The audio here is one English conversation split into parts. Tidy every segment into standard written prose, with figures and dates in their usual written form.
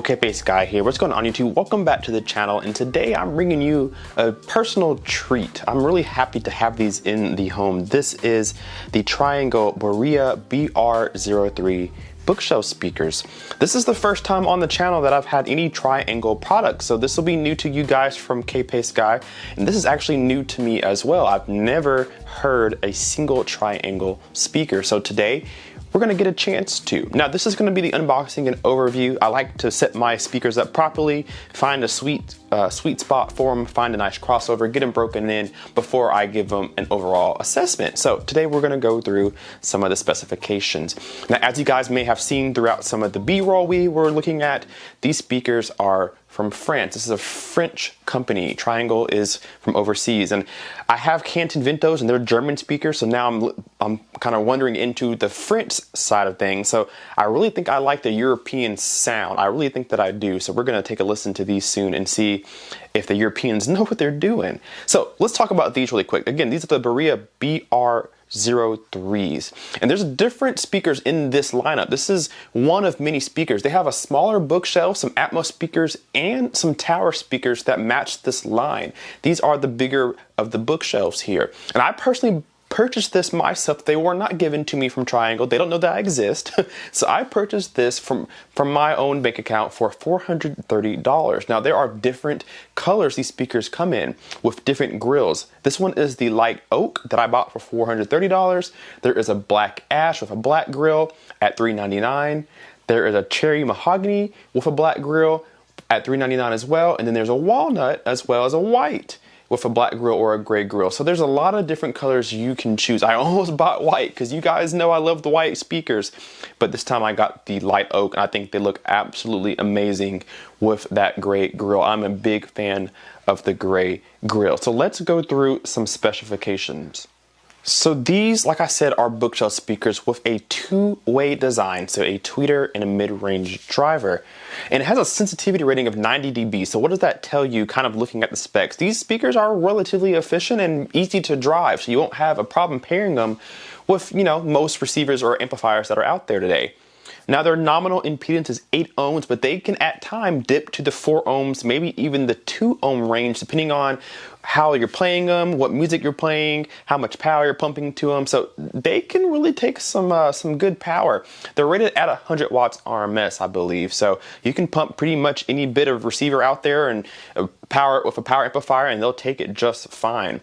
K-Base Guy here. What's going on YouTube? Welcome back to the channel, and today I'm bringing you a personal treat. I'm really happy to have these in the home. This is the Triangle Borea BR03 bookshelf speakers. This is the first time on the channel that I've had any Triangle products, so this will be new to you guys from K-Base Guy, and this is actually new to me as well. I've never heard a single Triangle speaker, so today we're gonna get a chance to. Now this is gonna be the unboxing and overview. I like to set my speakers up properly, find a sweet spot for them, find a nice crossover, get them broken in before I give them an overall assessment. So today we're gonna go through some of the specifications. Now as you guys may have seen throughout some of the B-roll we were looking at, these speakers are from France. This is a French company. Triangle is from overseas, and I have Canton Ventos and they're German speakers, so now I'm kind of wandering into the French side of things. So I really think I like the European sound. I really think that I do. So we're gonna take a listen to these soon and see if the Europeans know what they're doing. So let's talk about these really quick. Again, these are the Borea BR03s, and there's different speakers in this lineup. This is one of many speakers. They have a smaller bookshelf, some Atmos speakers, and some tower speakers that match this line. These are the bigger of the bookshelves here, and I personally purchased this myself. They were not given to me from Triangle. They don't know that I exist. So I purchased this from my own bank account for $430. Now there are different colors these speakers come in with different grills. This one is the light oak that I bought for $430. There is a black ash with a black grill at $399. There is a cherry mahogany with a black grill at $399 as well. And then there's a walnut as well as a white with a black grill or a gray grill. So there's a lot of different colors you can choose. I almost bought white because you guys know I love the white speakers, but this time I got the light oak, and I think they look absolutely amazing with that gray grill. I'm a big fan of the gray grill. So let's go through some specifications. So these, like I said, are bookshelf speakers with a two-way design, so a tweeter and a mid-range driver. And it has a sensitivity rating of 90 dB. So what does that tell you, kind of looking at the specs? These speakers are relatively efficient and easy to drive, so you won't have a problem pairing them with, you know, most receivers or amplifiers that are out there today. Now their nominal impedance is 8 ohms, but they can at times dip to the 4 ohms, maybe even the 2 ohm range, depending on how you're playing them, what music you're playing, how much power you're pumping to them. So they can really take some good power. They're rated at 100 watts RMS, I believe. So you can pump pretty much any bit of receiver out there and power it with a power amplifier, and they'll take it just fine.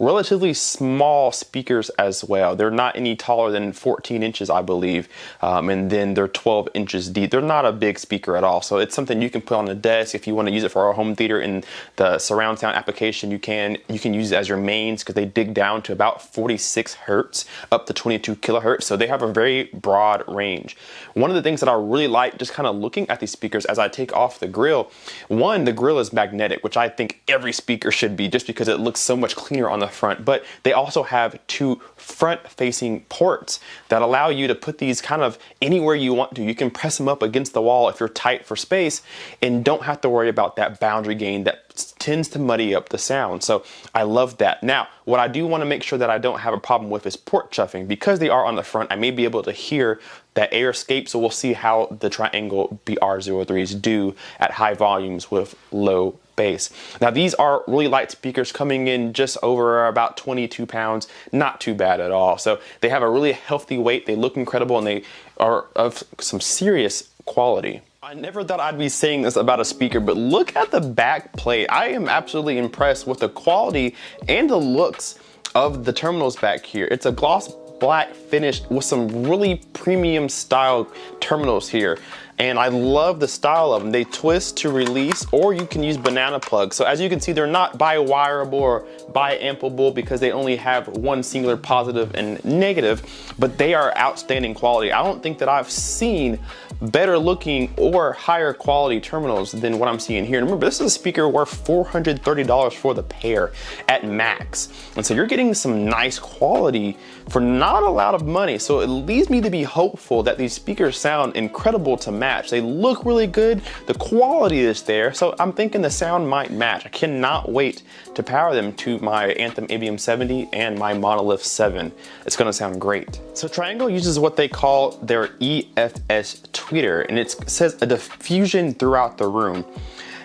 Relatively small speakers as well. They're not any taller than 14 inches, I believe, and then they're 12 inches deep. They're not a big speaker at all, so it's something you can put on the desk if you want to use it for a home theater. In the surround sound application, you can use it as your mains because they dig down to about 46 hertz up to 22 kilohertz, so they have a very broad range. One of the things that I really like, just kind of looking at these speakers as I take off the grill, one, the grill is magnetic, which I think every speaker should be, just because it looks so much cleaner on the front, but they also have two front-facing ports that allow you to put these kind of anywhere you want to. You can press them up against the wall if you're tight for space and don't have to worry about that boundary gain that tends to muddy up the sound. So I love that. Now, what I do want to make sure that I don't have a problem with is port chuffing. Because they are on the front, I may be able to hear that air escape, so we'll see how the Triangle BR03s do at high volumes with low bass. Now these are really light speakers coming in just over about 22 pounds, not too bad at all. So they have a really healthy weight, they look incredible, and they are of some serious quality. I never thought I'd be saying this about a speaker, but look at the back plate. I am absolutely impressed with the quality and the looks of the terminals back here. It's a gloss black finish with some really premium style terminals here. And I love the style of them. They twist to release, or you can use banana plugs. So as you can see, they're not bi-wireable or bi-ampable because they only have one singular positive and negative, but they are outstanding quality. I don't think that I've seen better looking or higher quality terminals than what I'm seeing here. And remember, this is a speaker worth $430 for the pair at max. And so you're getting some nice quality for not a lot of money. So it leads me to be hopeful that these speakers sound incredible to match. match. They look really good, the quality is there, so I'm thinking the sound might match. I cannot wait to power them to my Anthem ABM70 and my Monolith 7. It's gonna sound great. So Triangle uses what they call their EFS tweeter, and it says a diffusion throughout the room.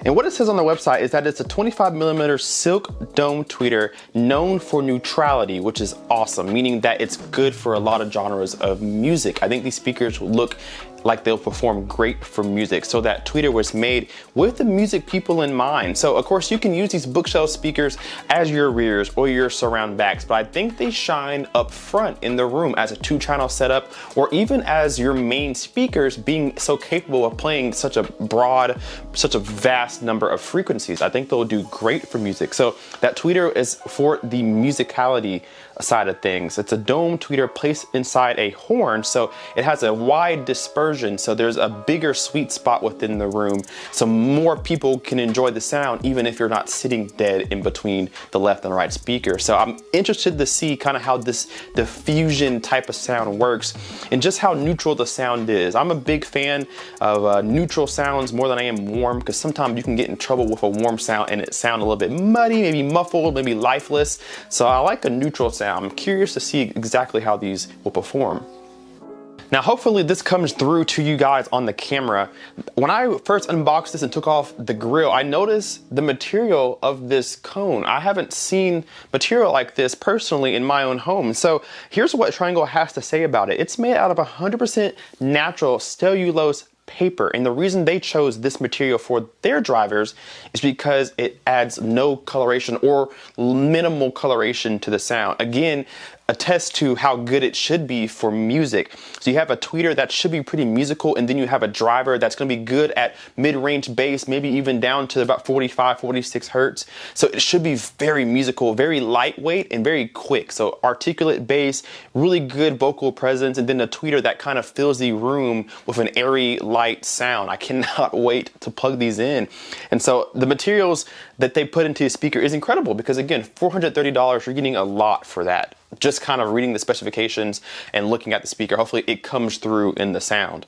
And what it says on the website is that it's a 25mm silk dome tweeter known for neutrality, which is awesome, meaning that it's good for a lot of genres of music. I think these speakers look like they'll perform great for music. So that tweeter was made with the music people in mind. So of course you can use these bookshelf speakers as your rears or your surround backs, but I think they shine up front in the room as a 2-channel setup, or even as your main speakers, being so capable of playing such a broad, such a vast number of frequencies. I think they'll do great for music. So that tweeter is for the musicality side of things. It's a dome tweeter placed inside a horn, so it has a wide dispersion, so there's a bigger sweet spot within the room, so more people can enjoy the sound even if you're not sitting dead in between the left and right speaker. So I'm interested to see kind of how this diffusion type of sound works and just how neutral the sound is. I'm a big fan of neutral sounds more than I am warm, because sometimes you can get in trouble with a warm sound and it sounds a little bit muddy, maybe muffled, maybe lifeless. So I like a neutral sound. I'm curious to see exactly how these will perform. Now hopefully this comes through to you guys on the camera. When I first unboxed this and took off the grill, I noticed the material of this cone. I haven't seen material like this personally in my own home. So here's what Triangle has to say about it. It's made out of 100% natural cellulose paper, and the reason they chose this material for their drivers is because it adds no coloration or minimal coloration to the sound. Again, attest to how good it should be for music. So you have a tweeter that should be pretty musical, and then you have a driver that's going to be good at mid-range bass, maybe even down to about 45, 46 hertz. So it should be very musical, very lightweight, and very quick. So articulate bass, really good vocal presence, and then a tweeter that kind of fills the room with an airy, light sound. I cannot wait to plug these in. And so the materials that they put into a speaker is incredible, because again, $430, you're getting a lot for that. Just kind of reading the specifications and looking at the speaker, hopefully it comes through in the sound.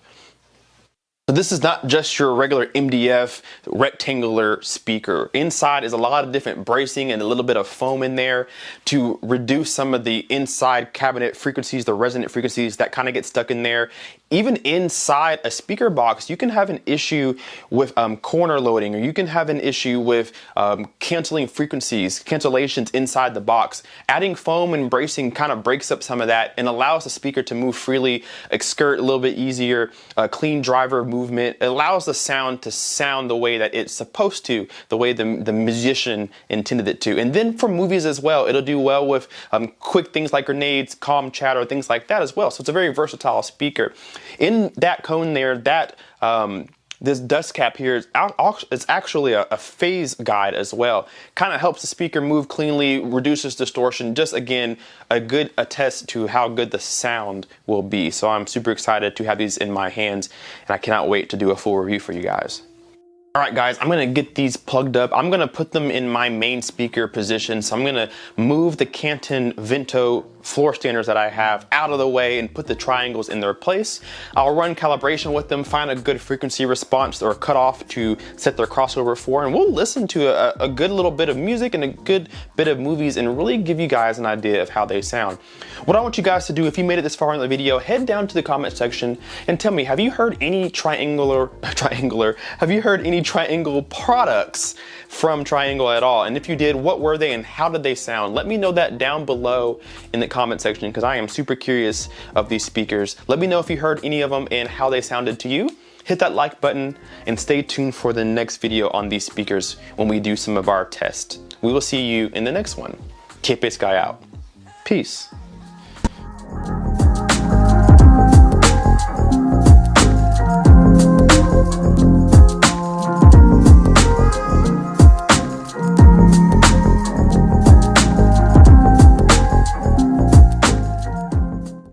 So this is not just your regular MDF rectangular speaker. Inside is a lot of different bracing and a little bit of foam in there to reduce some of the inside cabinet frequencies, the resonant frequencies that kind of get stuck in there. Even inside a speaker box, you can have an issue with corner loading, or you can have an issue with canceling frequencies, cancellations inside the box. Adding foam and bracing kind of breaks up some of that and allows the speaker to move freely, skirt a little bit easier, clean driver movement. It allows the sound to sound the way that it's supposed to, the way the musician intended it to. And then for movies as well, it'll do well with quick things like grenades, calm chatter, things like that as well. So it's a very versatile speaker. In that cone there, that this dust cap here is actually a phase guide as well. Kind of helps the speaker move cleanly, reduces distortion. Just again, a good attest to how good the sound will be. So I'm super excited to have these in my hands, and I cannot wait to do a full review for you guys. All right, guys, I'm gonna get these plugged up. I'm gonna put them in my main speaker position. So I'm gonna move the Canton Vento floor standers that I have out of the way and put the triangles in their place. I'll run calibration with them, find a good frequency response or cutoff to set their crossover for, and we'll listen to a good little bit of music and a good bit of movies and really give you guys an idea of how they sound. What I want you guys to do, if you made it this far in the video, head down to the comment section and tell me, have you heard any triangle products from Triangle at all? And if you did, what were they and how did they sound? Let me know that down below in the comment section, because I am super curious of these speakers. Let me know if you heard any of them and how they sounded to you. Hit that like button and stay tuned for the next video on these speakers when we do some of our tests. We will see you in the next one. K-Pace Guy out. Peace.